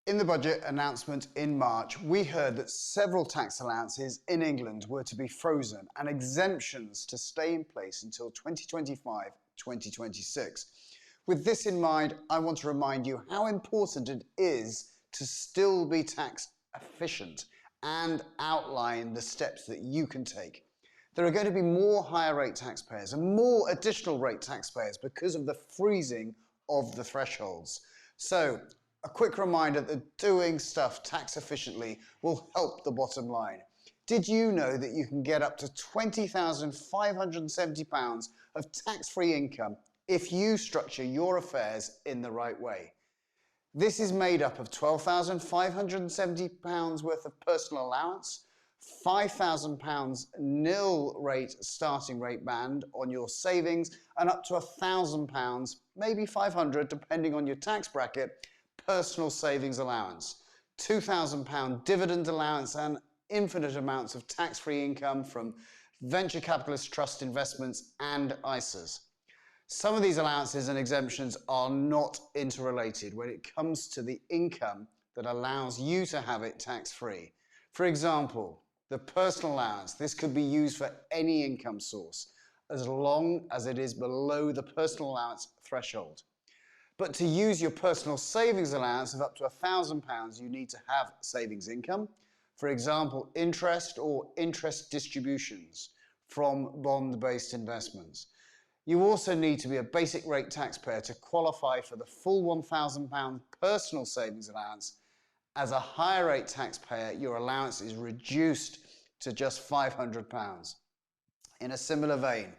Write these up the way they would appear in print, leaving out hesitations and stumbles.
In the budget announcement in March, we heard that several tax allowances in England were to be frozen and exemptions to stay in place until 2025-2026. With this in mind, I want to remind you how important it is to still be tax efficient and outline the steps that you can take. There are going to be more higher rate taxpayers and more additional rate taxpayers because of the freezing of the thresholds. So, a quick reminder that doing stuff tax efficiently will help the bottom line. Did you know that you can get up to £20,570 of tax-free income if you structure your affairs in the right way? This is made up of £12,570 worth of personal allowance, £5,000 nil rate starting rate band on your savings, and up to £1,000, maybe £500 depending on your tax bracket, personal savings allowance, £2,000 dividend allowance, and infinite amounts of tax-free income from venture capitalist trust investments and ISAs. Some of these allowances and exemptions are not interrelated when it comes to the income that allows you to have it tax-free. For example, the personal allowance, this could be used for any income source as long as it is below the personal allowance threshold. But to use your personal savings allowance of up to £1,000, you need to have savings income, for example, interest or interest distributions from bond-based investments. You also need to be a basic rate taxpayer to qualify for the full £1,000 personal savings allowance. As a higher rate taxpayer, your allowance is reduced to just £500. In a similar vein,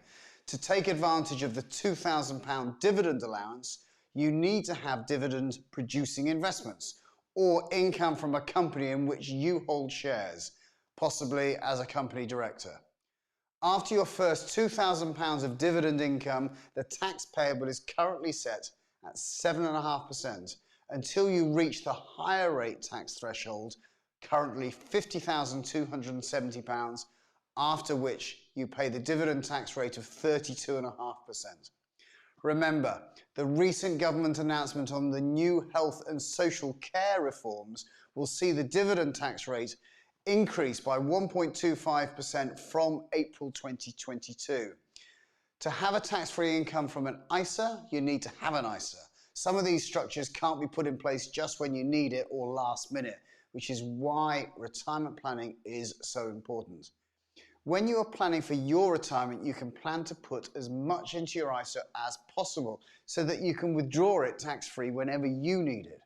to take advantage of the £2,000 dividend allowance, you need to have dividend-producing investments or income from a company in which you hold shares, possibly as a company director. After your first £2,000 of dividend income, the tax payable is currently set at 7.5% until you reach the higher rate tax threshold, currently £50,270, after which you pay the dividend tax rate of 32.5%. Remember, the recent government announcement on the new health and social care reforms will see the dividend tax rate increase by 1.25% from April 2022. To have a tax-free income from an ISA, you need to have an ISA. Some of these structures can't be put in place just when you need it or last minute, which is why retirement planning is so important. When you are planning for your retirement, you can plan to put as much into your ISA as possible so that you can withdraw it tax-free whenever you need it.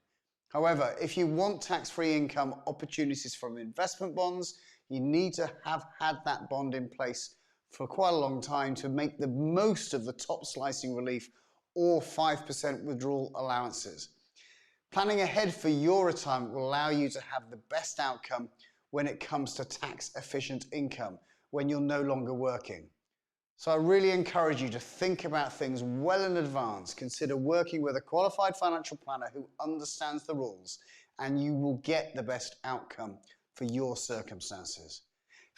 However, if you want tax-free income opportunities from investment bonds, you need to have had that bond in place for quite a long time to make the most of the top slicing relief or 5% withdrawal allowances. Planning ahead for your retirement will allow you to have the best outcome when it comes to tax-efficient income when you're no longer working. So I really encourage you to think about things well in advance. Consider working with a qualified financial planner who understands the rules, and you will get the best outcome for your circumstances.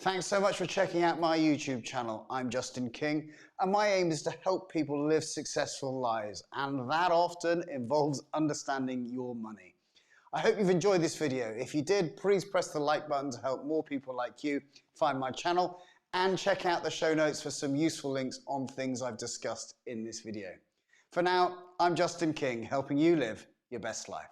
Thanks so much for checking out my YouTube channel. I'm Justin King, and my aim is to help people live successful lives, and that often involves understanding your money. I hope you've enjoyed this video. If you did, please press the like button to help more people like you find my channel, and check out the show notes for some useful links on things I've discussed in this video. For now, I'm Justin King, helping you live your best life.